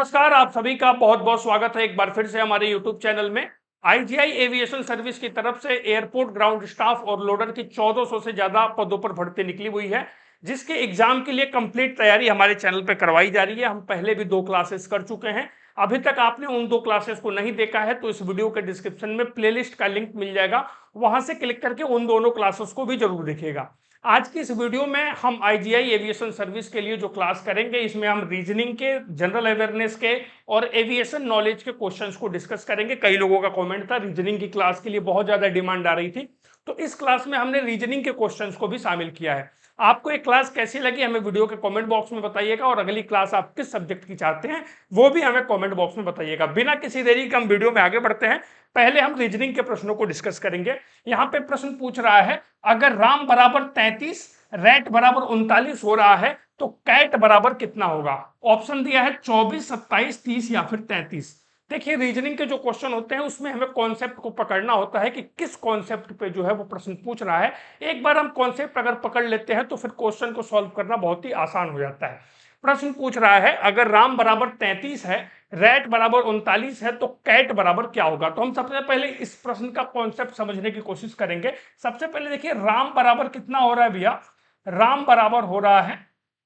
नमस्कार, आप सभी का बहुत बहुत स्वागत है एक बार फिर से हमारे यूट्यूब चैनल में। आईजीआई एविएशन सर्विस की तरफ से एयरपोर्ट ग्राउंड स्टाफ और लोडर की 1400 से ज्यादा पदों पर भर्ती निकली हुई है, जिसके एग्जाम के लिए कंप्लीट तैयारी हमारे चैनल पर करवाई जा रही है। हम पहले भी 2 क्लासेस कर चुके हैं। अभी तक आपने उन 2 क्लासेस को नहीं देखा है तो इस वीडियो के डिस्क्रिप्शन में प्लेलिस्ट का लिंक मिल जाएगा, वहां से क्लिक करके उन दोनों क्लासेस को भी जरूर देखिएगा। आज की इस वीडियो में हम आईजीआई एविएशन सर्विस के लिए जो क्लास करेंगे, इसमें हम रीजनिंग के, जनरल अवेयरनेस के और एविएशन नॉलेज के क्वेश्चंस को डिस्कस करेंगे। कई लोगों का कमेंट था, रीजनिंग की क्लास के लिए बहुत ज्यादा डिमांड आ रही थी, तो इस क्लास में हमने रीजनिंग के क्वेश्चंस को भी शामिल किया है। आपको एक क्लास कैसी लगी हमें वीडियो के कमेंट बॉक्स में बताइएगा, और अगली क्लास आप किस सब्जेक्ट की चाहते हैं वो भी हमें कमेंट बॉक्स में बताइएगा। बिना किसी देरी के हम वीडियो में आगे बढ़ते हैं। पहले हम रीजनिंग के प्रश्नों को डिस्कस करेंगे। यहाँ पे प्रश्न पूछ रहा है, अगर राम बराबर 33, रैट बराबर 39 हो रहा है तो कैट बराबर कितना होगा। ऑप्शन दिया है 24, 27, 30 या फिर 33। देखिए, रीजनिंग के जो क्वेश्चन होते हैं उसमें हमें कॉन्सेप्ट को पकड़ना होता है कि किस कॉन्सेप्ट पे जो है वो प्रश्न पूछ रहा है। एक बार हम कॉन्सेप्ट अगर पकड़ लेते हैं तो फिर क्वेश्चन को सॉल्व करना बहुत ही आसान हो जाता है। प्रश्न पूछ रहा है, अगर राम बराबर 33 है, रैट बराबर 39 है तो कैट बराबर क्या होगा। तो हम सबसे पहले इस प्रश्न का कॉन्सेप्ट समझने की कोशिश करेंगे। सबसे पहले देखिए, राम बराबर कितना हो रहा है भैया। राम बराबर हो रहा है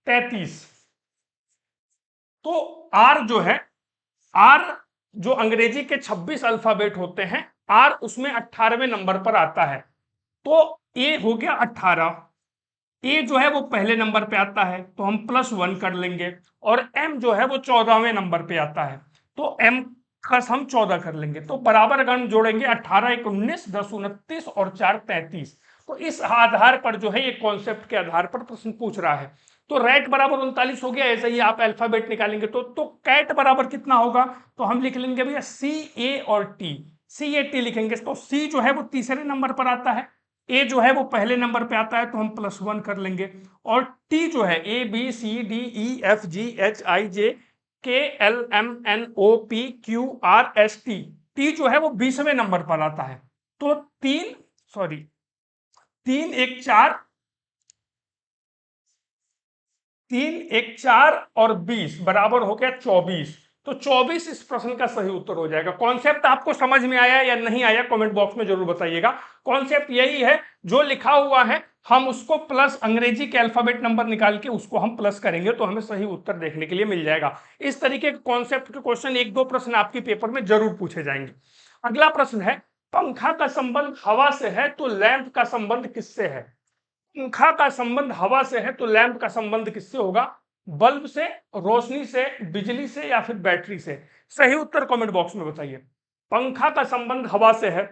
33। तो आर जो है, आर जो अंग्रेजी के 26 अल्फाबेट होते हैं, आर उसमें 18वें नंबर पर आता है। तो ए हो गया 18, ए जो है वो पहले नंबर पे आता है तो हम +1 कर लेंगे, और एम जो है वो 14वें नंबर पे आता है तो एम का हम 14 कर लेंगे। तो बराबर अगर हम जोड़ेंगे 18 1 19, 10 29 और 4 33। तो इस आधार पर जो है, ये कॉन्सेप्ट के आधार पर प्रश्न पूछ रहा है। तो रैट बराबर 39 हो गया। ऐसे ही आप अल्फाबेट निकालेंगे तो कैट बराबर कितना होगा। तो हम लिख लेंगे भैया सी ए और टी, सी ए टी लिखेंगे। तो सी जो है वो तीसरे नंबर पर आता है, ए जो है वो पहले नंबर पे आता है तो हम +1 कर लेंगे, और टी जो है ABCDEFGHIJ KLMNOPQRST, टी जो है वो 20वें नंबर पर आता है। तो 3 1 4, 3 1 4 और 20 बराबर हो गया 24। तो 24 इस प्रश्न का सही उत्तर हो जाएगा। कॉन्सेप्ट आपको समझ में आया या नहीं आया कमेंट बॉक्स में जरूर बताइएगा। कॉन्सेप्ट यही है, जो लिखा हुआ है हम उसको प्लस अंग्रेजी के अल्फाबेट नंबर निकाल के उसको हम प्लस करेंगे तो हमें सही उत्तर देखने के लिए मिल जाएगा। इस तरीके के कॉन्सेप्ट के क्वेश्चन 1-2 प्रश्न आपके पेपर में जरूर पूछे जाएंगे। अगला प्रश्न है, पंखा का संबंध हवा से है तो लैंप का संबंध किससे है। पंखा का संबंध हवा से है तो लैंप का संबंध किससे होगा। बल्ब से, रोशनी से, बिजली से या फिर बैटरी से। सही उत्तर कमेंट बॉक्स में बताइए। पंखा का संबंध हवा से है,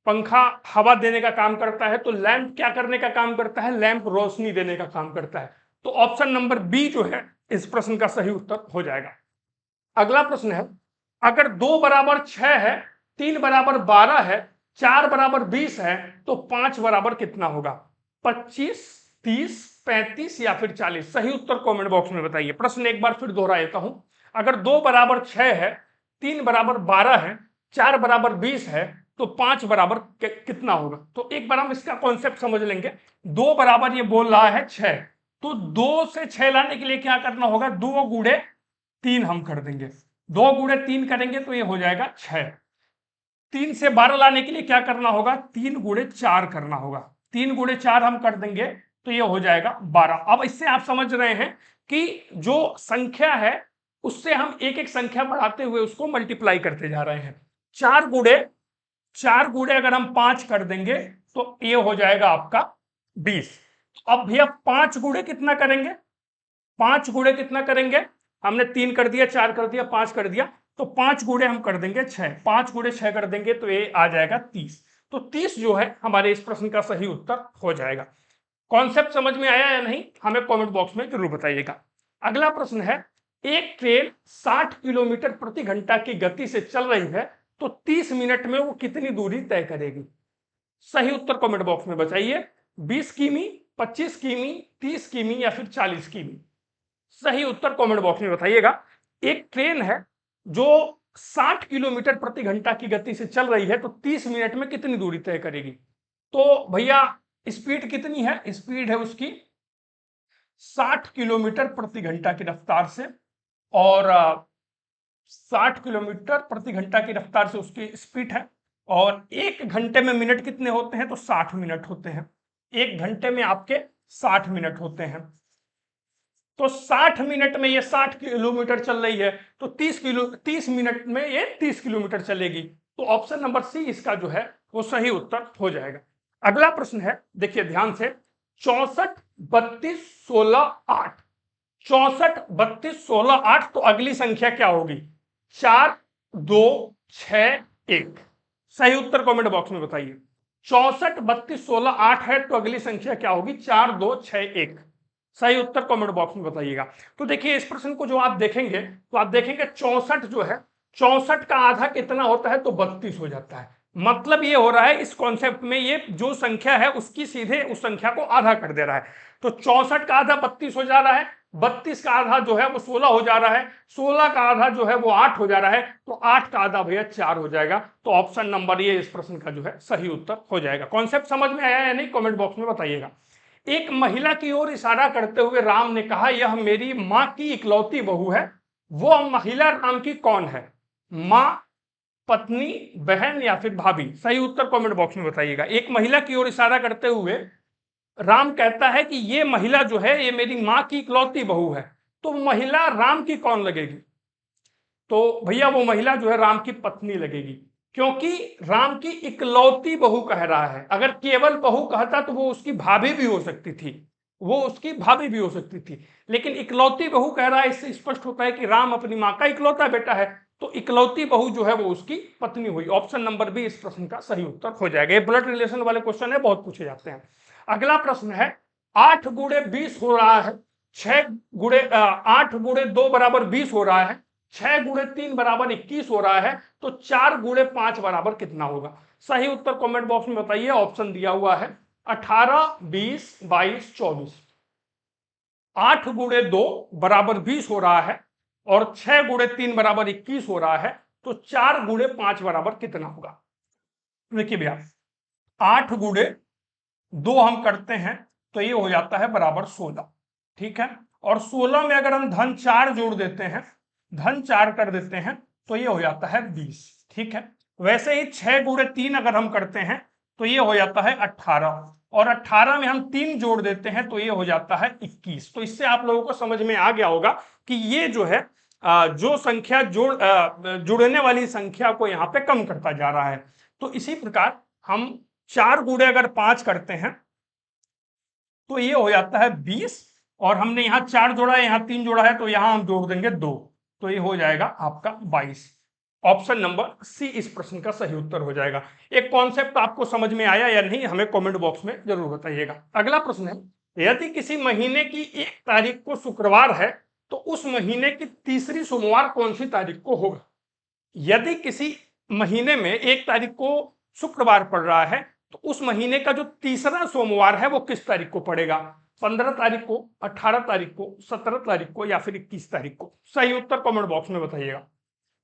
पंखा हवा देने का काम करता है, तो लैंप क्या करने का काम करता है, लैंप रोशनी देने का काम करता है। तो ऑप्शन नंबर बी जो है इस प्रश्न का सही उत्तर हो जाएगा। अगला प्रश्न है, अगर 2 बराबर 6 है, 3 बराबर 12 है, 4 बराबर 20 है तो 5 बराबर कितना होगा। 25, 30, 35 या फिर 40। सही उत्तर कमेंट बॉक्स में बताइए। प्रश्न एक बार फिर दोहरा देता हूं, अगर 2 बराबर 6 है, 3 बराबर 12 है, 4 बराबर 20 है तो 5 बराबर कितना होगा। तो एक बार हम इसका कॉन्सेप्ट समझ लेंगे। 2 बराबर ये बोल रहा है 6, तो 2 से 6 लाने के लिए क्या करना होगा, 2 गुणे 3 हम कर देंगे। 2 गुणे 3 करेंगे तो ये हो जाएगा 6। 3 से 12 लाने के लिए क्या करना होगा, 3 गुणे 4 करना होगा। 3 गुणे 4 हम कर देंगे तो ये हो जाएगा 12। अब इससे आप समझ रहे हैं कि जो संख्या है उससे हम एक एक संख्या बढ़ाते हुए उसको मल्टीप्लाई करते जा रहे हैं। 4 गुणे अगर हम 5 कर देंगे तो ये हो जाएगा आपका 20। अब भैया 5 गुणे कितना करेंगे, 5 गुणे कितना करेंगे, हमने 3 कर दिया, 4 कर दिया, 5 कर दिया, तो 5 गुणे हम कर देंगे 6। 5 गुणे 6 कर देंगे तो ये आ जाएगा 30। तो 30 जो है हमारे इस प्रश्न का सही उत्तर हो जाएगा। कॉन्सेप्ट समझ में आया या नहीं हमें कमेंट बॉक्स में जरूर बताइएगा। अगला प्रश्न है, एक ट्रेन 60 किलोमीटर प्रति घंटा की गति से चल रही है तो 30 मिनट में वो कितनी दूरी तय करेगी। सही उत्तर कमेंट बॉक्स में बताइए। 20 किमी, 25 किमी, 30 किमी या फिर 40 किमी। सही उत्तर कमेंट बॉक्स में बताइएगा। एक ट्रेन है जो 60 किलोमीटर प्रति घंटा की गति से चल रही है तो 30 मिनट में कितनी दूरी तय करेगी। तो भैया स्पीड कितनी है, स्पीड है उसकी 60 किलोमीटर प्रति घंटा की रफ्तार से, और 60 किलोमीटर प्रति घंटा की रफ्तार से उसकी स्पीड है। और 1 घंटे में मिनट कितने होते हैं? तो 60 मिनट होते हैं। 1 घंटे में आपके 60 मिनट होते हैं। तो 60 मिनट में ये 60 किलोमीटर चल रही है, तो 30 मिनट में ये 30 किलोमीटर चलेगी। तो ऑप्शन नंबर सी इसका जो है वो सही उत्तर हो जाएगा। अगला प्रश्न है, देखिए ध्यान से, 64 32 16 8। 64 32 16 8, तो अगली संख्या क्या होगी? 4 2 6 1। सही उत्तर कमेंट बॉक्स में बताइए। 64 32 16 8 है, तो अगली संख्या क्या होगी? 4 2 6 1। सही उत्तर कमेंट बॉक्स में बताइएगा। तो देखिए इस प्रश्न को जो आप देखेंगे, तो आप देखेंगे 64 जो है, 64 का आधा कितना होता है? तो 32 हो जाता है। मतलब ये हो रहा है इस कॉन्सेप्ट में, ये जो संख्या है उसकी सीधे उस संख्या को आधा कर दे रहा है। तो 64 का आधा 32 हो जा रहा है, 32 का आधा जो है वो 16 हो जा रहा है, 16 का आधा जो है वो 8 हो जा रहा है, तो 8 का आधा भैया 4 हो जाएगा। तो ऑप्शन नंबर ये इस प्रश्न का जो है सही उत्तर हो जाएगा। कॉन्सेप्ट समझ में आया या नहीं? कमेंट बॉक्स में बताइएगा। एक महिला की ओर इशारा करते हुए राम ने कहा, यह मेरी मां की इकलौती बहू है। वो महिला राम की कौन है? मां, पत्नी, बहन या फिर भाभी? सही उत्तर कमेंट बॉक्स में बताइएगा। एक महिला की ओर इशारा करते हुए राम कहता है कि ये महिला जो है ये मेरी मां की इकलौती बहू है, तो महिला राम की कौन लगेगी? तो भैया वो महिला जो है राम की पत्नी लगेगी, क्योंकि राम की इकलौती बहू कह रहा है। अगर केवल बहू कहता तो वो उसकी भाभी भी हो सकती थी, वो उसकी भाभी भी हो सकती थी, लेकिन इकलौती बहू कह रहा है, इससे स्पष्ट होता है कि राम अपनी मां का इकलौता बेटा है, तो इकलौती बहू जो है वो उसकी पत्नी हुई। ऑप्शन नंबर बी इस प्रश्न का सही उत्तर हो जाएगा। ये ब्लड रिलेशन वाले क्वेश्चन है, बहुत पूछे जाते हैं। अगला प्रश्न है, 8 गुणे 20 हो रहा है, 8 गुणे 2 बराबर 20 हो रहा है, 6 गुणे 3 बराबर 21 हो रहा है, तो 4 गुणे 5 बराबर कितना होगा? सही उत्तर कमेंट बॉक्स में बताइए। ऑप्शन दिया हुआ है 18 20 22 24। 8 गुणे 2 बराबर 20 हो रहा है और 6 गुणे 3 बराबर 21 हो रहा है, तो 4 गुणे 5 बराबर कितना होगा? देखिए भैया, 8 गुणे 2 हम करते हैं तो ये हो जाता है बराबर 16, ठीक है। और 16 में अगर हम धन 4 जोड़ देते हैं, धन 4 कर देते हैं, तो ये हो जाता है 20, ठीक है। वैसे ही 6 गुणे 3 अगर हम करते हैं तो ये हो जाता है 18, और 18 में हम 3 जोड़ देते हैं तो ये हो जाता है 21। तो इससे आप लोगों को समझ में आ गया होगा कि ये जो है जो संख्या जुड़ने वाली संख्या को यहाँ पे कम करता जा रहा है। तो इसी प्रकार हम 4 गुणे अगर 5 करते हैं तो ये हो जाता है 20, और हमने यहाँ 4 जोड़ा है, यहाँ 3 जोड़ा है, तो यहाँ हम जोड़ देंगे 2, तो ये हो जाएगा आपका 22। ऑप्शन नंबर सी इस प्रश्न का सही उत्तर हो जाएगा। एक कॉन्सेप्ट आपको समझ में आया या नहीं, हमें कमेंट बॉक्स में जरूर बताइएगा। अगला प्रश्न है, यदि किसी महीने की 1 तारीख को शुक्रवार है, तो उस महीने की तीसरी सोमवार कौन सी तारीख को होगा? यदि किसी महीने में 1 तारीख को शुक्रवार पड़ रहा है, तो उस महीने का जो तीसरा सोमवार है वो किस तारीख को पड़ेगा? 15 तारीख को, 18 तारीख को, 17 तारीख को या फिर 21 तारीख को? सही उत्तर कमेंट बॉक्स में बताइएगा।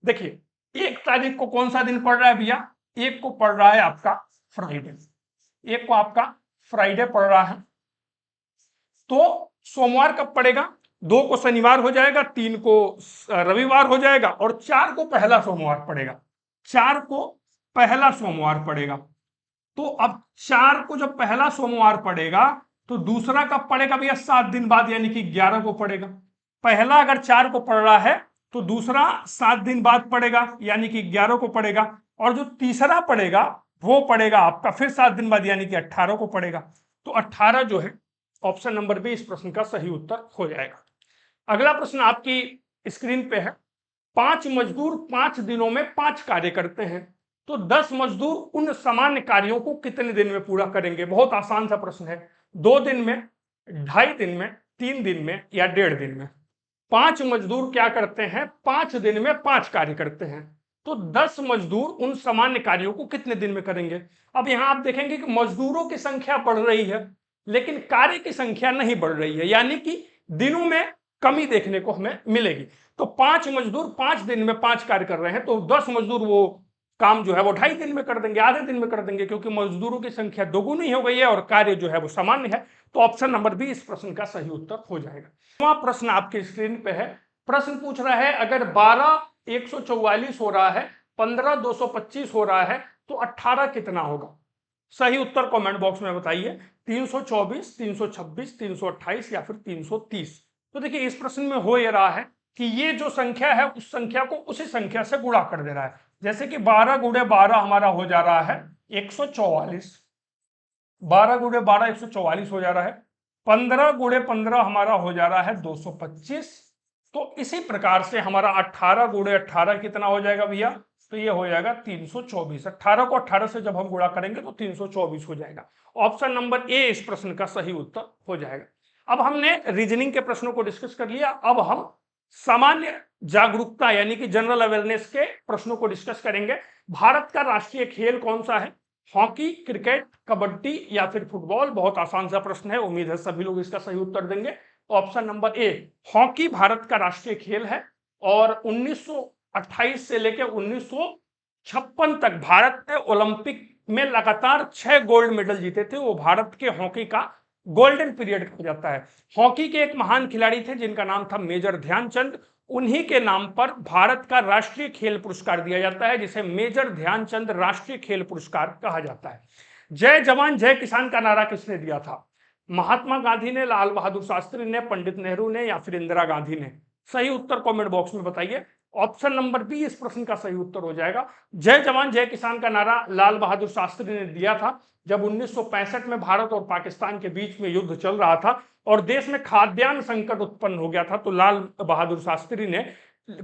देखिए 1 तारीख को कौन सा दिन पड़ रहा है भैया? 1 को पड़ रहा है आपका फ्राइडे, 1 को आपका फ्राइडे पड़ रहा है, तो सोमवार कब पड़ेगा? 2 को शनिवार हो जाएगा, 3 को रविवार हो जाएगा, और 4 को पहला सोमवार पड़ेगा। 4 को पहला सोमवार पड़ेगा। तो अब 4 को जब पहला सोमवार पड़ेगा तो दूसरा कब पड़ेगा भैया? 7 दिन बाद, यानी कि 11 को पड़ेगा। पहला अगर 4 को पड़ रहा है तो दूसरा 7 दिन बाद पड़ेगा, यानी कि 11 को पड़ेगा, और जो तीसरा पड़ेगा वो पड़ेगा आपका फिर 7 दिन बाद, यानी कि 18 को पड़ेगा। तो 18 जो है ऑप्शन नंबर बी इस प्रश्न का सही उत्तर हो जाएगा। अगला प्रश्न आपकी स्क्रीन पे है, 5 मजदूर 5 दिनों में 5 कार्य करते हैं, तो 10 मजदूर उन सामान्य कार्यों को कितने दिन में पूरा करेंगे? बहुत आसान सा प्रश्न है। 2 दिन में, 2.5 दिन में, 3 दिन में या 1.5 दिन में? 5 मजदूर क्या करते हैं? 5 दिन में 5 कार्य करते हैं, तो 10 मजदूर उन सामान्य कार्यों को कितने दिन में करेंगे? अब यहां आप देखेंगे कि मजदूरों की संख्या बढ़ रही है लेकिन कार्य की संख्या नहीं बढ़ रही है, यानी कि दिनों में कमी देखने को हमें मिलेगी। तो 5 मजदूर 5 दिन में 5 कार्य कर रहे हैं, तो 10 मजदूर वो काम जो है वो 2.5 दिन में कर देंगे, आधे दिन में कर देंगे, क्योंकि मजदूरों की संख्या दोगुनी हो गई है और कार्य जो है वो सामान्य है। तो ऑप्शन नंबर बी इस प्रश्न का सही उत्तर हो जाएगा। प्रश्न आपके स्क्रीन पे है, प्रश्न पूछ रहा है, अगर 12 144 हो रहा है, 15 225 हो रहा है, तो 18 कितना होगा? सही उत्तर कमेंट बॉक्स में बताइए। 324, 326, 328 या फिर 330। तो देखिए इस प्रश्न में हो ये रहा है कि ये जो संख्या है उस संख्या को उसी संख्या से गुणा कर दे रहा है। जैसे कि 12 गुणे 12 हमारा हो जा रहा है 144, 12 गुणे 12 144 हो जा रहा है, 15 गुणे 15 हमारा हो जा रहा है 225। तो इसी प्रकार से हमारा 18 गुणे 18 कितना हो जाएगा भैया? तो ये हो जाएगा 324। 18 को 18 से जब हम गुणा करेंगे तो 324 हो जाएगा। ऑप्शन नंबर ए इस प्रश्न का सही उत्तर हो जाएगा। अब हमने रीजनिंग के प्रश्नों को डिस्कस कर लिया, अब हम सामान्य जागरूकता यानी कि जनरल अवेयरनेस के प्रश्नों को डिस्कस करेंगे। भारत का राष्ट्रीय खेल कौन सा है? हॉकी, क्रिकेट, कबड्डी या फिर फुटबॉल? बहुत आसान सा प्रश्न है, उम्मीद है सभी लोग इसका सही उत्तर देंगे। Option number A, hockey Bharat का राष्ट्रीय खेल है और 1928 से लेकर 1956 तक भारत ने ओलंपिक में लगातार 6 गोल्ड मेडल जीते थे। वो भारत के हॉकी का गोल्डन पीरियड कहा जाता है। हॉकी के एक महान खिलाड़ी थे जिनका नाम था मेजर ध्यानचंद, उन्हीं के नाम पर भारत का राष्ट्रीय खेल पुरस्कार दिया जाता है जिसे मेजर ध्यानचंद राष्ट्रीय खेल पुरस्कार कहा जाता है। जय जवान जय किसान का नारा किसने दिया था? महात्मा गांधी ने, लाल बहादुर शास्त्री ने, पंडित नेहरू ने या फिर इंदिरा गांधी ने? सही उत्तर कमेंट बॉक्स में बताइए। ऑप्शन नंबर बी इस प्रश्न का सही उत्तर हो जाएगा। जय जवान जय किसान का नारा लाल बहादुर शास्त्री ने दिया था जब 1965 में भारत और पाकिस्तान के बीच में युद्ध चल रहा था और देश में खाद्यान्न संकट उत्पन्न हो गया था, तो लाल बहादुर शास्त्री ने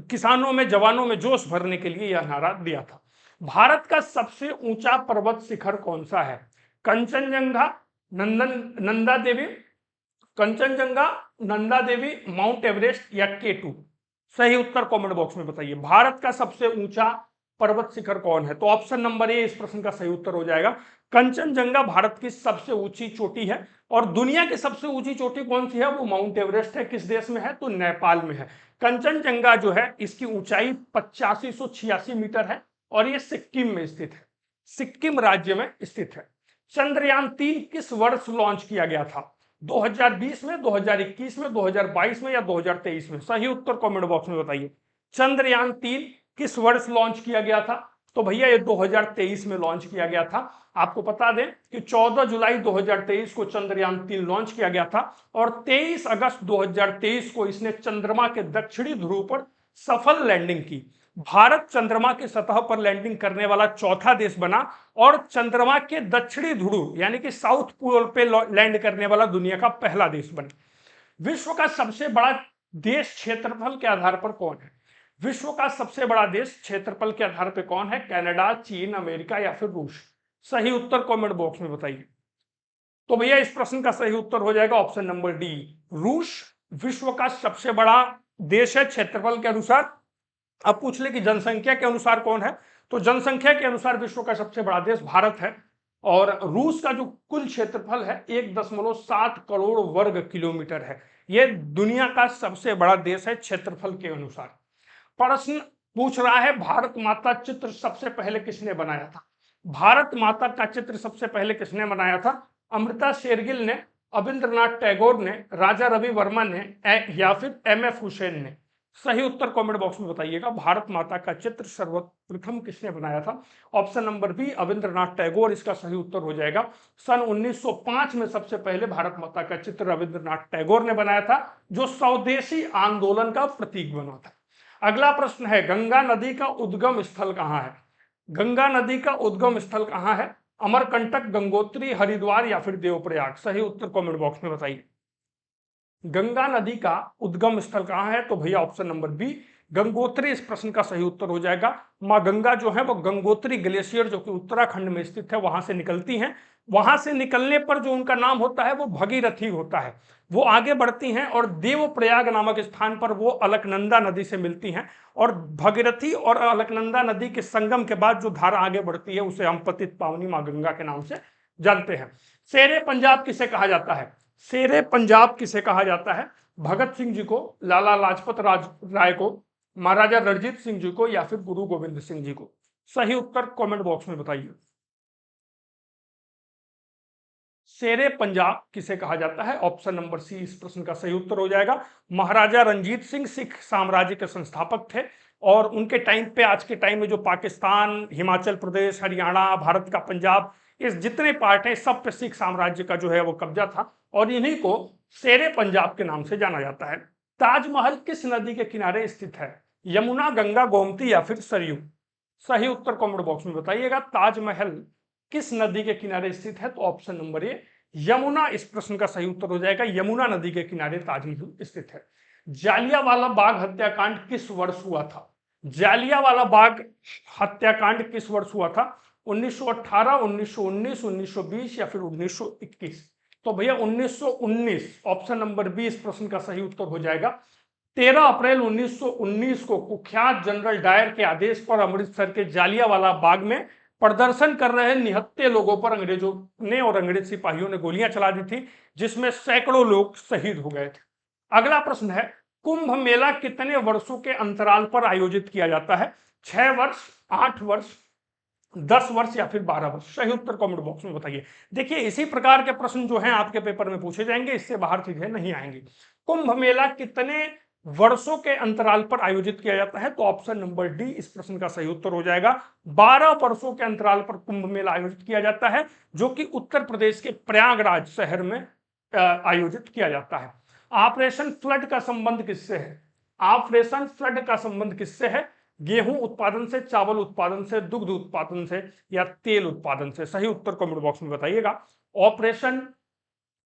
किसानों में, जवानों में जोश भरने के लिए यह नारा दिया था। भारत का सबसे ऊंचा पर्वत शिखर कौन सा है? कंचनजंगा, नंदा देवी, कंचनजंगा, नंदा देवी, माउंट एवरेस्ट या K2? सही उत्तर कमेंट बॉक्स में बताइए। भारत का सबसे ऊंचा पर्वत शिखर कौन है? तो ऑप्शन नंबर ए इस प्रश्न का सही उत्तर हो जाएगा। कंचनजंगा भारत की सबसे ऊंची चोटी है। और दुनिया की सबसे ऊंची चोटी कौन सी है? वो माउंट एवरेस्ट है। किस देश में है? तो नेपाल में है। कंचनजंगा जो है इसकी ऊंचाई 8586 मीटर है और ये सिक्किम में स्थित है, सिक्किम राज्य में स्थित है। चंद्रयान 3 किस वर्ष लॉन्च किया गया था? 2020 में, 2021 में, 2022 में या 2023 में? सही उत्तर कमेंट बॉक्स में बताइए। चंद्रयान 3 किस वर्ष लॉन्च किया गया था? तो भैया ये 2023 में लॉन्च किया गया था। आपको बता दें कि 14 जुलाई 2023 को चंद्रयान 3 लॉन्च किया गया था और 23 अगस्त 2023 को इसने चंद्रमा के दक्षिणी ध्रुव पर सफल लैंडिंग की। भारत चंद्रमा की सतह पर लैंडिंग करने वाला चौथा देश बना और चंद्रमा के दक्षिणी ध्रुव यानी कि साउथ पोल पे लैंड करने वाला दुनिया का पहला देश बना। विश्व का सबसे बड़ा देश क्षेत्रफल के आधार पर कौन है? विश्व का सबसे बड़ा देश क्षेत्रफल के आधार पर कौन है? कनाडा, चीन, अमेरिका या फिर रूस? सही उत्तर कमेंट बॉक्स में बताइए। तो भैया इस प्रश्न का सही उत्तर हो जाएगा ऑप्शन नंबर डी, रूस विश्व का सबसे बड़ा देश है क्षेत्रफल के अनुसार। अब पूछ ले कि जनसंख्या के अनुसार कौन है? तो जनसंख्या के अनुसार विश्व का सबसे बड़ा देश भारत है और रूस का जो कुल क्षेत्रफल है 1.7 करोड़ वर्ग किलोमीटर है। यह दुनिया का सबसे बड़ा देश है क्षेत्रफल के अनुसार। प्रश्न पूछ रहा है भारत माता चित्र सबसे पहले किसने बनाया था? भारत माता का चित्र सबसे पहले किसने बनाया था? अमृता शेरगिल ने, अविंद्रनाथ टैगोर ने, राजा रवि वर्मा ने या फिर MF हुसैन ने? सही उत्तर कमेंट बॉक्स में बताइएगा। भारत माता का चित्र सर्वप्रथम किसने बनाया था? Option number B Rabindranath Tagore इसका सही उत्तर हो जाएगा। सन 1905 में सबसे पहले भारत माता का चित्र रविंद्रनाथ टैगोर ने बनाया था जो स्वदेशी आंदोलन का प्रतीक बना था। अगला प्रश्न है गंगा नदी का उद्गम स्थल कहाँ है? गंगा नदी का उद्गम स्थल कहाँ है? अमरकंटक, गंगोत्री, हरिद्वार या फिर देवप्रयाग? सही उत्तर कमेंट बॉक्स में बताइए। गंगा नदी का उद्गम स्थल कहाँ है? तो भैया ऑप्शन नंबर बी गंगोत्री इस प्रश्न का सही उत्तर हो जाएगा। मां गंगा जो है वो गंगोत्री ग्लेशियर जो कि उत्तराखंड में स्थित है वहां से निकलती हैं। वहां से निकलने पर जो उनका नाम होता है वो भगीरथी होता है। वो आगे बढ़ती हैं और देवप्रयाग नामक स्थान पर वो अलकनंदा नदी से मिलती हैं और भगीरथी और अलकनंदा नदी के संगम के बाद जो धारा आगे बढ़ती है उसे हम पतित पावनी मां गंगा के नाम से जानते हैं। शेरे पंजाब किसे कहा जाता है? शेरे पंजाब किसे कहा जाता है? भगत सिंह जी को, लाला लाजपत राय को, महाराजा रणजीत सिंह जी को या फिर गुरु गोविंद सिंह जी को? सही उत्तर कमेंट बॉक्स में बताइए। शेरे पंजाब किसे कहा जाता है? ऑप्शन नंबर सी इस प्रश्न का सही उत्तर हो जाएगा। महाराजा रणजीत सिंह सिख साम्राज्य के संस्थापक थे। और उनके टाइम पे, आज के टाइम में जो पाकिस्तान, हिमाचल प्रदेश, हरियाणा, भारत का पंजाब, इस जितने पार्ट हैं सब पे सिख साम्राज्य का जो है वो कब्जा था और इन्हीं को शेरे पंजाब के नाम से जाना जाता है। ताजमहल किस नदी के किनारे स्थित है? यमुना, गंगा, गोमती या फिर सरयू? सही उत्तर कमेंट बॉक्स में बताइएगा। ताजमहल किस नदी के किनारे स्थित है? तो ऑप्शन नंबर ए यमुना इस प्रश्न का सही उत्तर हो जाएगा। यमुना नदी के किनारे ताजमहल स्थित है। जालियांवाला बाग हत्याकांड किस वर्ष हुआ था? जालियांवाला बाग हत्याकांड किस वर्ष हुआ था? 1918, 1919, 1920 या फिर 1921? तो भैया 1919 ऑप्शन नंबर बी इस प्रश्न का सही उत्तर हो जाएगा। 13 अप्रैल 1919 को कुख्यात जनरल डायर के आदेश पर अमृतसर के जालियांवाला बाग में प्रदर्शन कर रहे निहत्थे लोगों पर अंग्रेजों ने और अंग्रेज सिपाहियों ने गोलियां चला दी थी, जिसमें सैकड़ों लोग शहीद हो गए थे। अगला प्रश्न है, कुंभ मेला कितने वर्षों के अंतराल पर आयोजित किया जाता है? 6 वर्ष, 8 वर्ष, 10 वर्ष या फिर 12 वर्ष? सही उत्तर कमेंट बॉक्स में बताइए। देखिए इसी प्रकार के प्रश्न जो हैं आपके पेपर में पूछे जाएंगे, इससे बाहर चीजें नहीं आएंगी। कुंभ मेला कितने वर्षों के अंतराल पर आयोजित किया जाता है? तो ऑप्शन नंबर डी इस प्रश्न का सही उत्तर हो जाएगा। 12 वर्षों के अंतराल पर कुंभ मेला आयोजित किया जाता है, जो कि उत्तर प्रदेश के प्रयागराज शहर में आयोजित किया जाता है। ऑपरेशन फ्लड का संबंध किससे है? ऑपरेशन फ्लड का संबंध किससे है? गेहूं उत्पादन से, चावल उत्पादन से, दुग्ध उत्पादन से या तेल उत्पादन से? सही उत्तर कमेंट बॉक्स में बताइएगा। ऑपरेशन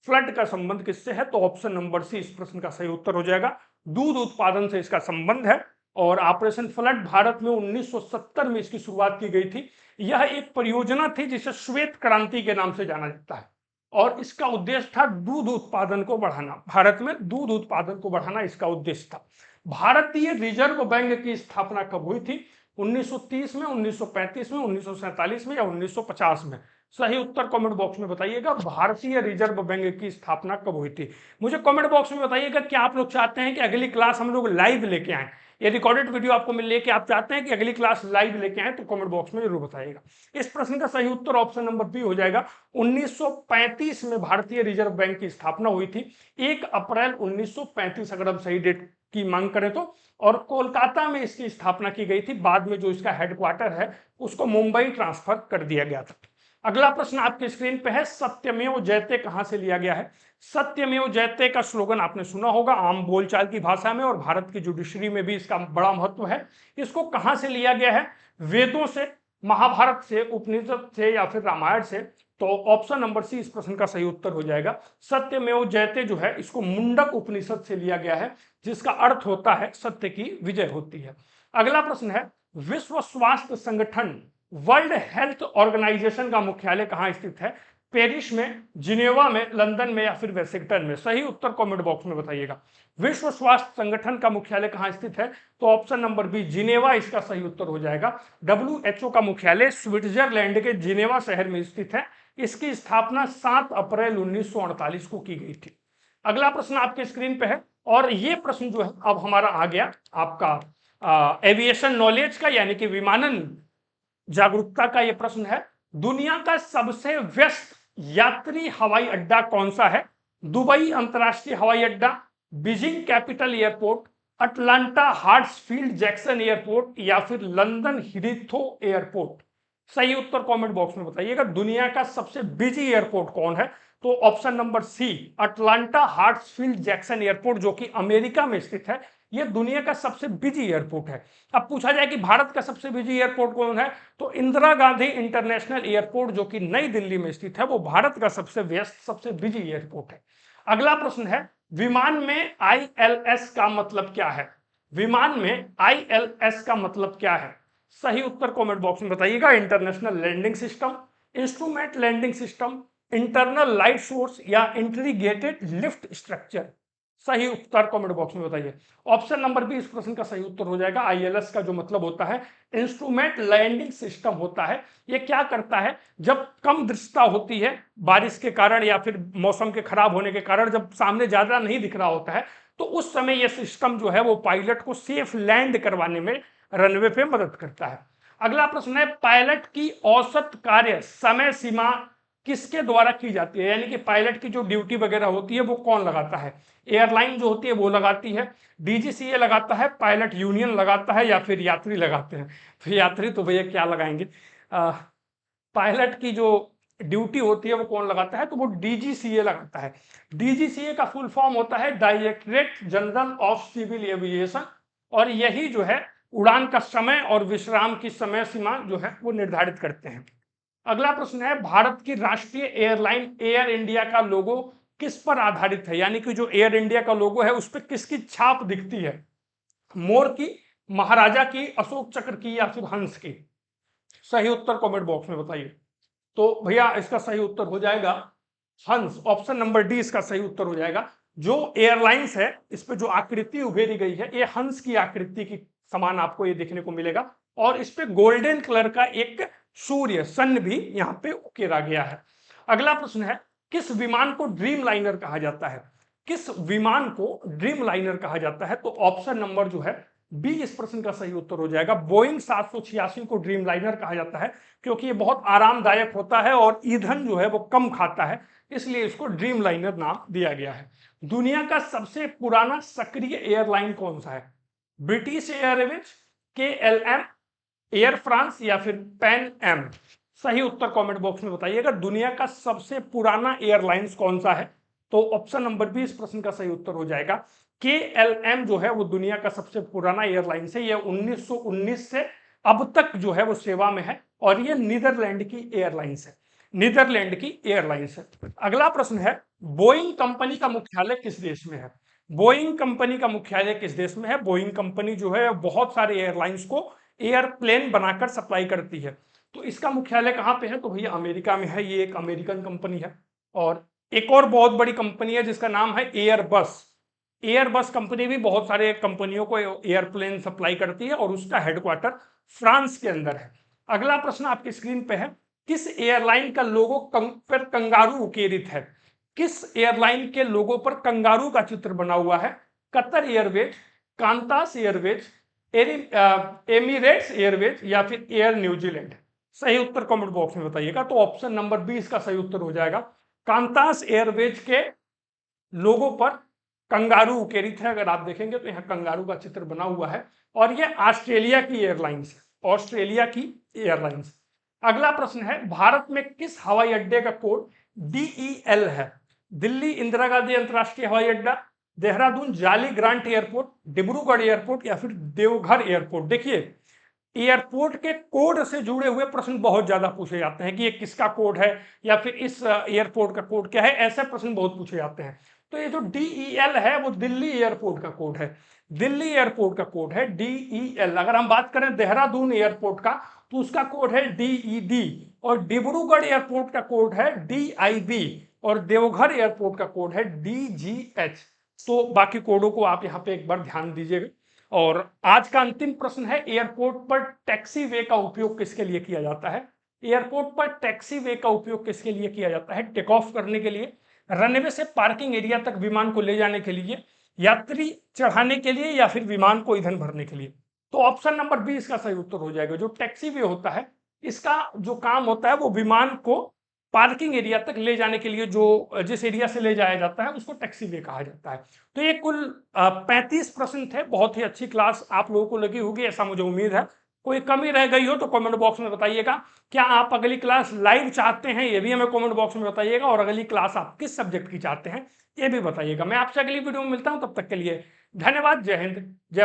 फ्लड का संबंध किससे है? तो ऑप्शन नंबर सी इस प्रश्न का सही उत्तर हो जाएगा। दूध उत्पादन से इसका संबंध है और ऑपरेशन फ्लड भारत में 1970 में इसकी शुरुआत की गई थी। यह एक परियोजना थी जिसे श्वेत क्रांति के नाम से जाना जाता है और इसका उद्देश्य था दूध उत्पादन को बढ़ाना। भारत में दूध उत्पादन को बढ़ाना इसका उद्देश्य था। भारतीय रिजर्व बैंक की स्थापना कब हुई थी? 1930 में, 1935 में, 1947 में या 1950 में? सही उत्तर कमेंट बॉक्स में बताइएगा। भारतीय रिजर्व बैंक की स्थापना कब हुई थी? मुझे कमेंट बॉक्स में बताइएगा कि आप लोग चाहते हैं कि अगली क्लास हम लोग लाइव लेके आए, ये रिकॉर्डेड वीडियो आपको मिल लेके आप चाहते हैं कि अगली क्लास लाइव लेके आए, तो कमेंट बॉक्स में जरूर बताइएगा। इस प्रश्न का सही उत्तर ऑप्शन नंबर बी हो जाएगा। 1935 में भारतीय रिजर्व बैंक की स्थापना हुई थी, 1 अप्रैल 1935 अगर हम सही डेट की मांग करें तो, और कोलकाता में इसकी स्थापना की गई थी। बाद में जो इसका हेडक्वार्टर है उसको मुंबई ट्रांसफर कर दिया गया था। अगला प्रश्न आपकी स्क्रीन पे है, सत्यमेव जयते कहां से लिया गया है? सत्यमेव जयते का स्लोगन आपने सुना होगा आम बोलचाल की भाषा में और भारत की जुडिशरी में भी इसका बड़ा महत्व है। इसको कहां से लिया गया है? वेदों से, महाभारत से, उपनिषद से या फिर रामायण से? तो ऑप्शन नंबर सी इस प्रश्न का सही उत्तर हो जाएगा। सत्यमेव जयते जो है इसको मुंडक उपनिषद से लिया गया है, जिसका अर्थ होता है सत्य की विजय होती है। अगला प्रश्न है, विश्व स्वास्थ्य संगठन वर्ल्ड हेल्थ ऑर्गेनाइजेशन का मुख्यालय कहां स्थित है? पेरिस में, जिनेवा में, लंदन में या फिर वाशिंगटन में? सही उत्तर कमेंट बॉक्स में बताइएगा। विश्व स्वास्थ्य संगठन का मुख्यालय कहां स्थित है? तो ऑप्शन नंबर बी जिनेवा इसका सही उत्तर हो जाएगा। WHO का मुख्यालय स्विट्जरलैंड के जिनेवा शहर में स्थित है। इसकी स्थापना 7 अप्रैल 1948 को की गई थी। अगला प्रश्न आपके स्क्रीन पे है और ये प्रश्न जो है अब हमारा आ गया आपका एविएशन नॉलेज का, यानी कि विमानन जागरूकता का। यह प्रश्न है, दुनिया का सबसे व्यस्त यात्री हवाई अड्डा कौन सा है? दुबई अंतरराष्ट्रीय हवाई अड्डा, Beijing capital airport, Atlanta Hartsfield Jackson airport या फिर लंदन हीथ्रो एयरपोर्ट? सही उत्तर कमेंट बॉक्स में बताइएगा। दुनिया का सबसे बिजी एयरपोर्ट कौन है? तो option number C Atlanta Hartsfield Jackson airport, जो कि अमेरिका में स्थित है, यह दुनिया का सबसे बिजी एयरपोर्ट है। अब पूछा जाए कि भारत का सबसे बिजी एयरपोर्ट कौन है, तो इंदिरा गांधी इंटरनेशनल एयरपोर्ट, जो कि नई दिल्ली में स्थित है, वो भारत का सबसे व्यस्त, सबसे बिजी एयरपोर्ट है। अगला प्रश्न है, विमान में ILS का मतलब क्या है? विमान में ILS का मतलब क्या है? सही उत्तर कमेंट बॉक्स में बताइएगा। International landing system, instrument landing system, internal light source या इंटीग्रेटेड लिफ्ट स्ट्रक्चर? सही उत्तर कमेंट बॉक्स में बताइए। ऑप्शन नंबर बी इस प्रश्न का सही उत्तर हो जाएगा। ILS का जो मतलब होता है इंस्ट्रूमेंट लैंडिंग सिस्टम होता है। ये क्या करता है, जब कम दृश्यता होती है बारिश के कारण या फिर मौसम के खराब होने के कारण, जब सामने ज्यादा नहीं दिख रहा होता है, तो उस समय यह सिस्टम जो है वो पायलट को सेफ लैंड करवाने में रनवे पे मदद करता है। अगला प्रश्न है, पायलट की औसत कार्य समय सीमा किसके द्वारा की जाती है, यानी कि पायलट की जो ड्यूटी वगैरह होती है वो कौन लगाता है? एयरलाइन जो होती है वो लगाती है, डीजीसीए लगाता है, पायलट यूनियन लगाता है, या फिर यात्री लगाते हैं? तो यात्री तो भैया क्या लगाएंगे, पायलट की जो ड्यूटी होती है वो कौन लगाता है? तो वो डीजीसीए लगाता है। डीजीसीए का फुल फॉर्म होता है directorate general of civil aviation, और यही जो है उड़ान का समय और विश्राम की समय सीमा जो है वो निर्धारित करते हैं। अगला प्रश्न है, भारत की राष्ट्रीय एयरलाइन एयर इंडिया का लोगो किस पर आधारित है, यानी कि जो एयर इंडिया का लोगो है उस पर किसकी छाप दिखती है? मोर की, महाराजा की, अशोक चक्र की, या फिर हंस की? सही उत्तर कमेंट बॉक्स में बताइए। तो भैया इसका सही उत्तर हो जाएगा हंस, ऑप्शन नंबर डी इसका सही उत्तर हो जाएगा। जो एयरलाइंस है इस पे जो आकृति उभेरी गई है ये हंस की आकृति की समान आपको ये देखने को मिलेगा, और इस पे गोल्डन कलर का एक सूर्य सन भी यहाँ पे उकेरा गया है। अगला प्रश्न है, किस विमान को ड्रीम लाइनर कहा जाता है? किस विमान को ड्रीम लाइनर कहा जाता है? तो ऑप्शन नंबर जो है बी इस प्रश्न का सही उत्तर हो जाएगा। बोइंग 786 को ड्रीम लाइनर कहा जाता है क्योंकि ये बहुत आरामदायक होता है और ईंधन जो है वो कम खाता है, इसलिए इसको ड्रीम लाइनर नाम दिया गया है। दुनिया का सबसे पुराना सक्रिय एयरलाइन कौन सा है? British Airways, KLM, air France, या फिर पैन एम? सही उत्तर कमेंट बॉक्स में बताइएगा। दुनिया का सबसे पुराना एयरलाइंस कौन सा है? तो ऑप्शन नंबर बी इस प्रश्न का सही उत्तर हो जाएगा। KLM जो है वो दुनिया का सबसे पुराना एयरलाइंस है, ये 1919 से अब तक जो है वो सेवा में है, और ये नीदरलैंड की एयरलाइंस है, नीदरलैंड की एयरलाइंस है। अगला प्रश्न है, बोइंग कंपनी का मुख्यालय किस देश में है? बोइंग कंपनी का मुख्यालय किस देश में है? बोइंग कंपनी जो है बहुत सारे एयरलाइंस को एयरप्लेन बनाकर सप्लाई करती है, तो इसका मुख्यालय कहाँ पे है? तो भैया अमेरिका में है, ये एक अमेरिकन कंपनी है। और एक और बहुत बड़ी कंपनी है जिसका नाम है एयरबस। एयरबस कंपनी भी बहुत सारे कंपनियों को एयरप्लेन सप्लाई करती है और उसका हेडक्वार्टर फ्रांस के अंदर है। अगला प्रश्न आपकी स्क्रीन पे है, किस एयरलाइन का लोगो पर कंगारू उकेरित है? किस एयरलाइन के लोगो पर कंगारू का चित्र बना हुआ है? Qatar Airways, Qantas Airways, Emirates Airways, या फिर एयर न्यूजीलैंड? सही उत्तर कमेंट बॉक्स में बताइएगा। तो ऑप्शन नंबर बी इसका सही उत्तर हो जाएगा। कांतास एयरवेज के लोगों पर कंगारू उकेरित है। अगर आप देखेंगे तो यहाँ कंगारू का चित्र बना हुआ है, और ये ऑस्ट्रेलिया की एयरलाइंस है, ऑस्ट्रेलिया की एयरलाइंस। अगला प्रश्न है, भारत में किस हवाई अड्डे का कोड DEL है? दिल्ली इंदिरा गांधी अंतरराष्ट्रीय हवाई अड्डा, देहरादून जाली ग्रांट एयरपोर्ट, डिब्रूगढ़ एयरपोर्ट, या फिर देवघर एयरपोर्ट? देखिए, एयरपोर्ट के कोड से जुड़े हुए प्रश्न बहुत ज्यादा पूछे जाते हैं कि ये किसका कोड है, या फिर इस एयरपोर्ट का कोड क्या है, ऐसे प्रश्न बहुत पूछे जाते हैं। तो ये जो DEL है वो दिल्ली एयरपोर्ट का कोड है, दिल्ली एयरपोर्ट का कोड है DEL। अगर हम बात करें देहरादून एयरपोर्ट का तो उसका कोड है DED, और डिब्रूगढ़ एयरपोर्ट का कोड है DIB, और देवघर एयरपोर्ट का कोड है DGH। तो बाकी कोडों को आप यहाँ पे एक बार ध्यान दीजिएगा। और आज का अंतिम प्रश्न है, एयरपोर्ट पर टैक्सी वे का उपयोग किसके लिए किया जाता है? एयरपोर्ट पर टैक्सी वे का उपयोग किसके लिए किया जाता है? टेक ऑफ करने के लिए, रनवे से पार्किंग एरिया तक विमान को ले जाने के लिए, यात्री चढ़ाने के लिए, या फिर विमान को ईंधन भरने के लिए? तो ऑप्शन नंबर बी इसका सही उत्तर हो जाएगा। जो टैक्सी वे होता है इसका जो काम होता है वो विमान को पार्किंग एरिया तक ले जाने के लिए, जो जिस एरिया से ले जाया जाता है उसको टैक्सी वे कहा जाता है। तो ये कुल 35 प्रश्न थे। बहुत ही अच्छी क्लास आप लोगों को लगी होगी ऐसा मुझे उम्मीद है। कोई कमी रह गई हो तो कमेंट बॉक्स में बताइएगा। क्या आप अगली क्लास लाइव चाहते हैं, ये भी हमें कमेंट बॉक्स में बताइएगा, और अगली क्लास आप किस सब्जेक्ट की चाहते हैं ये भी बताइएगा। मैं आपसे अगली वीडियो में मिलता हूं, तब तक के लिए धन्यवाद। जय हिंद, जय